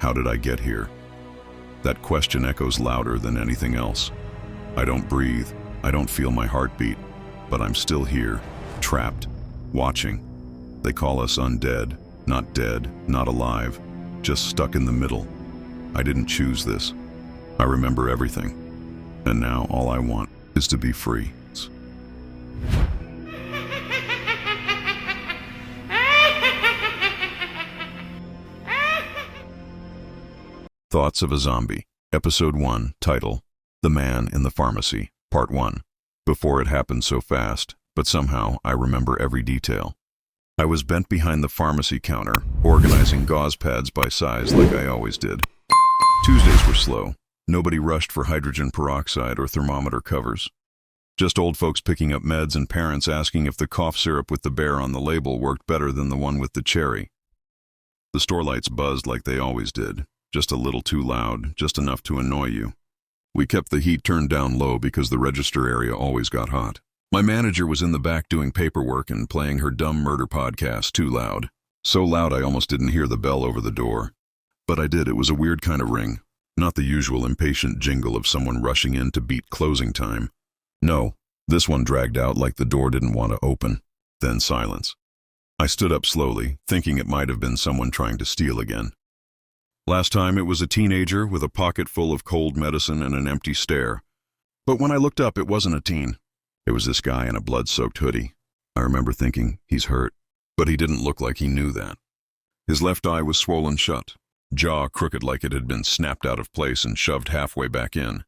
How did I get here? That question echoes louder than anything else. I don't breathe, I don't feel my heartbeat, but I'm still here, trapped, watching. They call us undead, not dead, not alive, just stuck in the middle. I didn't choose this. I remember everything. And now all I want is to be free. Thoughts of a Zombie, Episode 1, title, The Man in the Pharmacy, Part 1. Before it happened so fast, but somehow I remember every detail. I was bent behind the pharmacy counter, organizing gauze pads by size like I always did. Tuesdays were slow. Nobody rushed for hydrogen peroxide or thermometer covers. Just old folks picking up meds and parents asking if the cough syrup with the bear on the label worked better than the one with the cherry. The store lights buzzed like they always did, just a little too loud, just enough to annoy you. We kept the heat turned down low because the register area always got hot. My manager was in the back doing paperwork and playing her dumb murder podcast too loud. So loud I almost didn't hear the bell over the door. But I did. It was a weird kind of ring. Not the usual impatient jingle of someone rushing in to beat closing time. No, this one dragged out like the door didn't want to open. Then silence. I stood up slowly, thinking it might have been someone trying to steal again. Last time it was a teenager with a pocket full of cold medicine and an empty stare. But when I looked up, it wasn't a teen. It was this guy in a blood-soaked hoodie. I remember thinking, he's hurt. But he didn't look like he knew that. His left eye was swollen shut, jaw crooked like it had been snapped out of place and shoved halfway back in.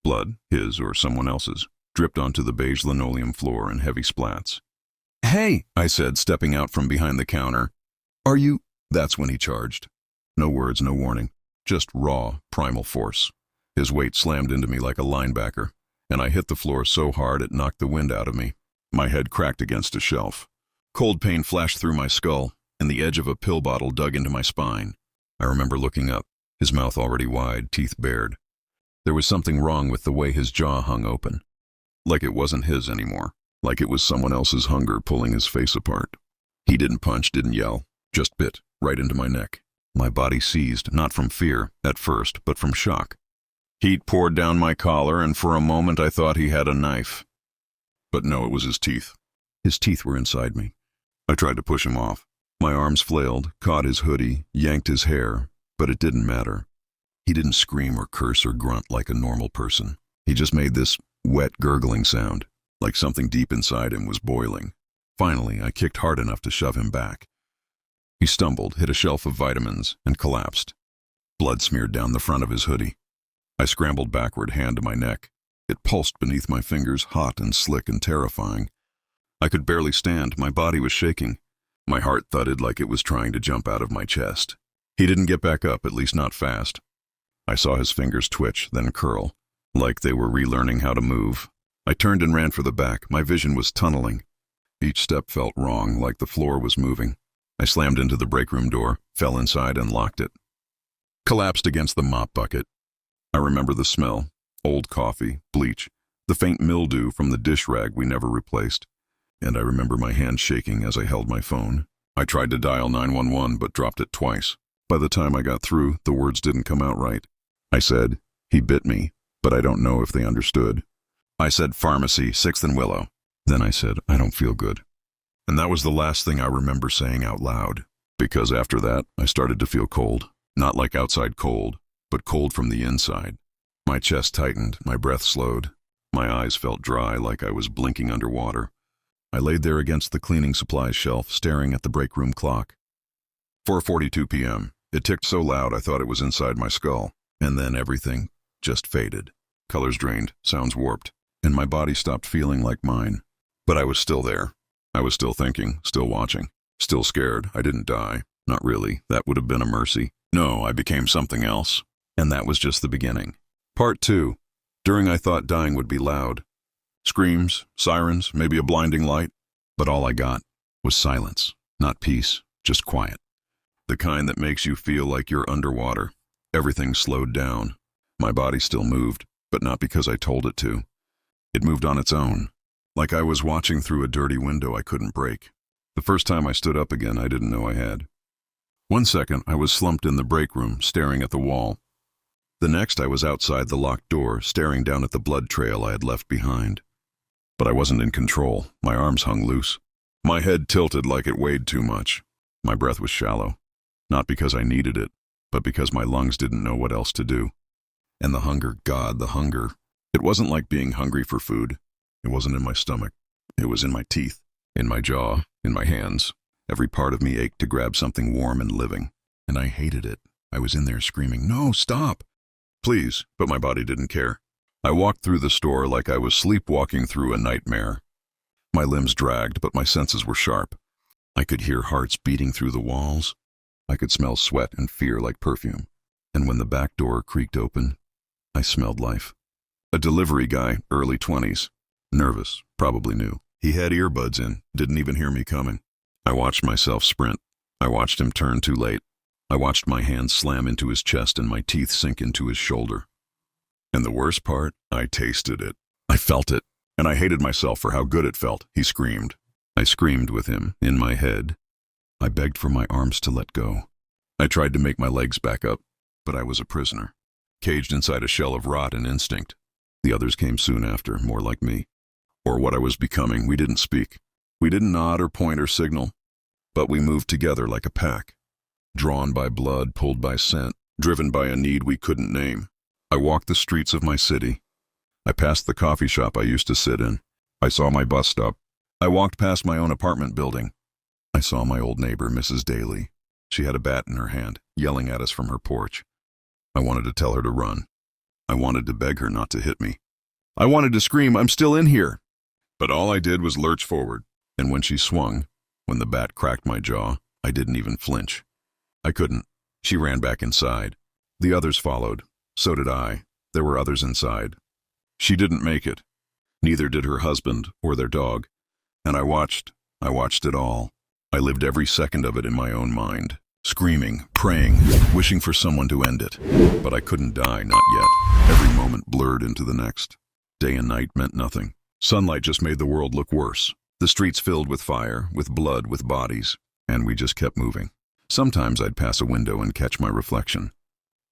Blood, his or someone else's, dripped onto the beige linoleum floor in heavy splats. "Hey," I said, stepping out from behind the counter. "Are you—" That's when he charged. No words, no warning. Just raw, primal force. His weight slammed into me like a linebacker, and I hit the floor so hard it knocked the wind out of me. My head cracked against a shelf. Cold pain flashed through my skull, and the edge of a pill bottle dug into my spine. I remember looking up, his mouth already wide, teeth bared. There was something wrong with the way his jaw hung open. Like it wasn't his anymore. Like it was someone else's hunger pulling his face apart. He didn't punch, didn't yell, just bit right into my neck. My body seized, not from fear, at first, but from shock. Heat poured down my collar, and for a moment I thought he had a knife. But no, it was his teeth. His teeth were inside me. I tried to push him off. My arms flailed, caught his hoodie, yanked his hair, but it didn't matter. He didn't scream or curse or grunt like a normal person. He just made this wet, gurgling sound, like something deep inside him was boiling. Finally, I kicked hard enough to shove him back. He stumbled, hit a shelf of vitamins, and collapsed. Blood smeared down the front of his hoodie. I scrambled backward, hand to my neck. It pulsed beneath my fingers, hot and slick and terrifying. I could barely stand. My body was shaking. My heart thudded like it was trying to jump out of my chest. He didn't get back up, at least not fast. I saw his fingers twitch, then curl, like they were relearning how to move. I turned and ran for the back. My vision was tunneling. Each step felt wrong, like the floor was moving. I slammed into the break room door, fell inside and locked it. Collapsed against the mop bucket. I remember the smell, old coffee, bleach, the faint mildew from the dish rag we never replaced. And I remember my hand shaking as I held my phone. I tried to dial 911 but dropped it twice. By the time I got through, the words didn't come out right. I said, "He bit me," but I don't know if they understood. I said, "Pharmacy, 6th and Willow." Then I said, "I don't feel good." And that was the last thing I remember saying out loud, because after that, I started to feel cold. Not like outside cold, but cold from the inside. My chest tightened, my breath slowed. My eyes felt dry like I was blinking underwater. I laid there against the cleaning supplies shelf, staring at the break room clock. 4:42 p.m. It ticked so loud I thought it was inside my skull. And then everything just faded. Colors drained, sounds warped, and my body stopped feeling like mine. But I was still there. I was still thinking, still watching, still scared. I didn't die. Not really. That would have been a mercy. No, I became something else. And that was just the beginning. Part 2. During I thought dying would be loud. Screams, sirens, maybe a blinding light. But all I got was silence. Not peace, just quiet. The kind that makes you feel like you're underwater. Everything slowed down. My body still moved, but not because I told it to. It moved on its own. Like I was watching through a dirty window I couldn't break. The first time I stood up again, I didn't know I had. One second, I was slumped in the break room, staring at the wall. The next, I was outside the locked door, staring down at the blood trail I had left behind. But I wasn't in control. My arms hung loose. My head tilted like it weighed too much. My breath was shallow. Not because I needed it, but because my lungs didn't know what else to do. And the hunger, God, the hunger. It wasn't like being hungry for food. It wasn't in my stomach. It was in my teeth, in my jaw, in my hands. Every part of me ached to grab something warm and living. And I hated it. I was in there screaming, "No, stop! Please," but my body didn't care. I walked through the store like I was sleepwalking through a nightmare. My limbs dragged, but my senses were sharp. I could hear hearts beating through the walls. I could smell sweat and fear like perfume. And when the back door creaked open, I smelled life. A delivery guy, early 20s. Nervous, probably new. He had earbuds in, didn't even hear me coming. I watched myself sprint. I watched him turn too late. I watched my hands slam into his chest and my teeth sink into his shoulder. And the worst part, I tasted it. I felt it, and I hated myself for how good it felt. He screamed. I screamed with him, in my head. I begged for my arms to let go. I tried to make my legs back up, but I was a prisoner, caged inside a shell of rot and instinct. The others came soon after, more like me. Or what I was becoming. We didn't speak. We didn't nod or point or signal, but we moved together like a pack. Drawn by blood, pulled by scent, driven by a need we couldn't name. I walked the streets of my city. I passed the coffee shop I used to sit in. I saw my bus stop. I walked past my own apartment building. I saw my old neighbor, Mrs. Daly. She had a bat in her hand, yelling at us from her porch. I wanted to tell her to run. I wanted to beg her not to hit me. I wanted to scream, "I'm still in here!" But all I did was lurch forward, and when she swung, when the bat cracked my jaw, I didn't even flinch. I couldn't. She ran back inside. The others followed. So did I. There were others inside. She didn't make it. Neither did her husband or their dog. And I watched it all. I lived every second of it in my own mind, screaming, praying, wishing for someone to end it. But I couldn't die, not yet. Every moment blurred into the next. Day and night meant nothing. Sunlight just made the world look worse. The streets filled with fire, with blood, with bodies. And we just kept moving. Sometimes I'd pass a window and catch my reflection.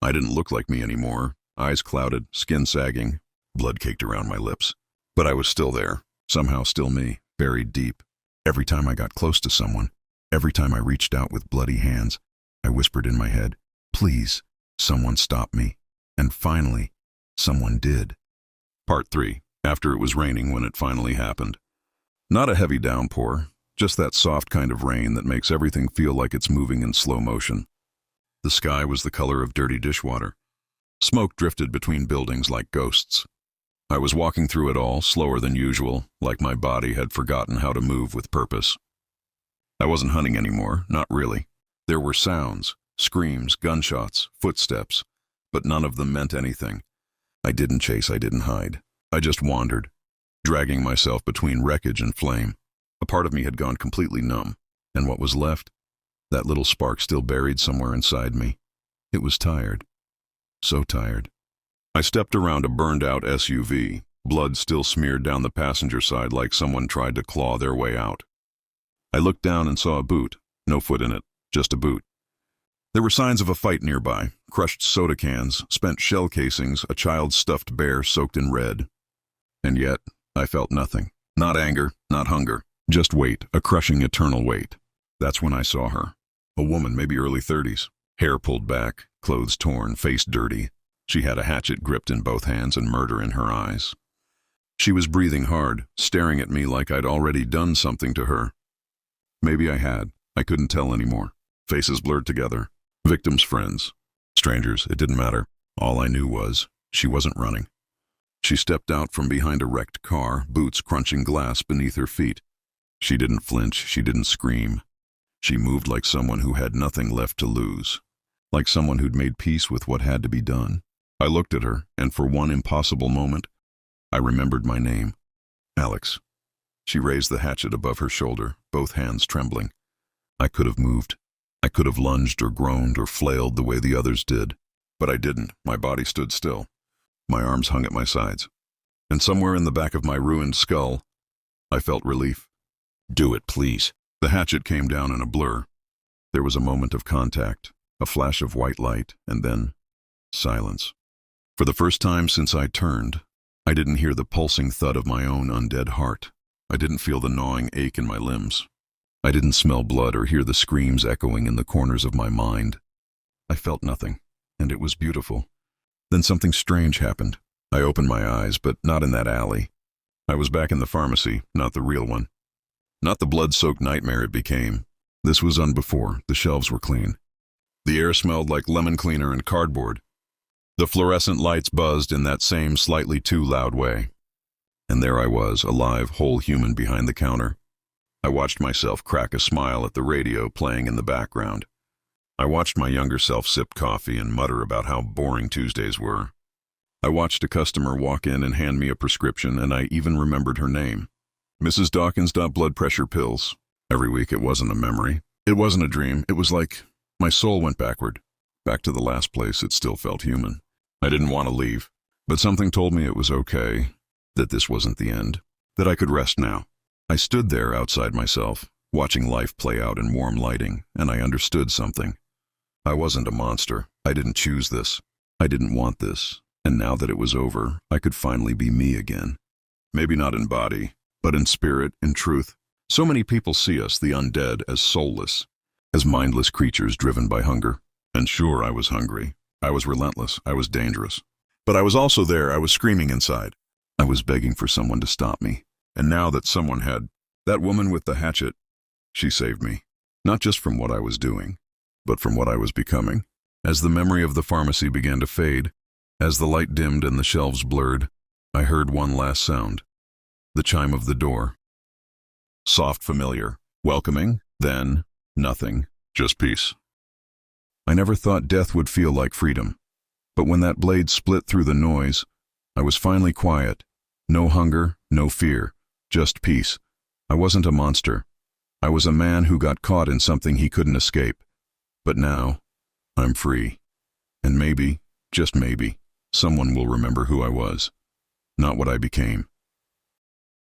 I didn't look like me anymore. Eyes clouded, skin sagging, blood caked around my lips. But I was still there, somehow still me, buried deep. Every time I got close to someone, every time I reached out with bloody hands, I whispered in my head, "Please, someone stop me." And finally, someone did. Part 3, after it was raining when it finally happened. Not a heavy downpour, just that soft kind of rain that makes everything feel like it's moving in slow motion. The sky was the color of dirty dishwater. Smoke drifted between buildings like ghosts. I was walking through it all, slower than usual, like my body had forgotten how to move with purpose. I wasn't hunting anymore, not really. There were sounds, screams, gunshots, footsteps, but none of them meant anything. I didn't chase, I didn't hide. I just wandered, dragging myself between wreckage and flame. A part of me had gone completely numb, and what was left? That little spark still buried somewhere inside me. It was tired. So tired. I stepped around a burned-out SUV, blood still smeared down the passenger side like someone tried to claw their way out. I looked down and saw a boot, no foot in it, just a boot. There were signs of a fight nearby, crushed soda cans, spent shell casings, a child's stuffed bear soaked in red. And yet, I felt nothing. Not anger, not hunger, just weight, a crushing eternal weight. That's when I saw her. A woman, maybe early 30s, hair pulled back, clothes torn, face dirty. She had a hatchet gripped in both hands and murder in her eyes. She was breathing hard, staring at me like I'd already done something to her. Maybe I had. I couldn't tell anymore. Faces blurred together. Victims' friends. Strangers, it didn't matter. All I knew was, she wasn't running. She stepped out from behind a wrecked car, boots crunching glass beneath her feet. She didn't flinch, she didn't scream. She moved like someone who had nothing left to lose. Like someone who'd made peace with what had to be done. I looked at her, and for one impossible moment, I remembered my name. Alex. She raised the hatchet above her shoulder, both hands trembling. I could have moved. I could have lunged or groaned or flailed the way the others did. But I didn't. My body stood still. My arms hung at my sides. And somewhere in the back of my ruined skull, I felt relief. "Do it, please." The hatchet came down in a blur. There was a moment of contact, a flash of white light, and then silence. For the first time since I turned, I didn't hear the pulsing thud of my own undead heart. I didn't feel the gnawing ache in my limbs. I didn't smell blood or hear the screams echoing in the corners of my mind. I felt nothing, and it was beautiful. Then something strange happened. I opened my eyes, but not in that alley. I was back in the pharmacy, not the real one. Not the blood-soaked nightmare it became. This was before. The shelves were clean. The air smelled like lemon cleaner and cardboard. The fluorescent lights buzzed in that same slightly too loud way. And there I was, a live, whole human behind the counter. I watched myself crack a smile at the radio playing in the background. I watched my younger self sip coffee and mutter about how boring Tuesdays were. I watched a customer walk in and hand me a prescription, and I even remembered her name. Mrs. Dawkins' blood pressure pills. Every week it wasn't a memory. It wasn't a dream. It was like my soul went backward. Back to the last place it still felt human. I didn't want to leave, but something told me it was okay, that this wasn't the end, that I could rest now. I stood there outside myself, watching life play out in warm lighting, and I understood something. I wasn't a monster. I didn't choose this. I didn't want this. And now that it was over, I could finally be me again. Maybe not in body, but in spirit, in truth. So many people see us, the undead, as soulless, as mindless creatures driven by hunger. And sure, I was hungry. I was relentless. I was dangerous. But I was also there. I was screaming inside. I was begging for someone to stop me. And now that someone had, that woman with the hatchet, she saved me. Not just from what I was doing, but from what I was becoming. As the memory of the pharmacy began to fade, as the light dimmed and the shelves blurred, I heard one last sound. The chime of the door. Soft, familiar, welcoming, then nothing, just peace. I never thought death would feel like freedom, but when that blade split through the noise, I was finally quiet. No hunger, no fear, just peace. I wasn't a monster. I was a man who got caught in something he couldn't escape. But now, I'm free. And maybe, just maybe, someone will remember who I was, not what I became.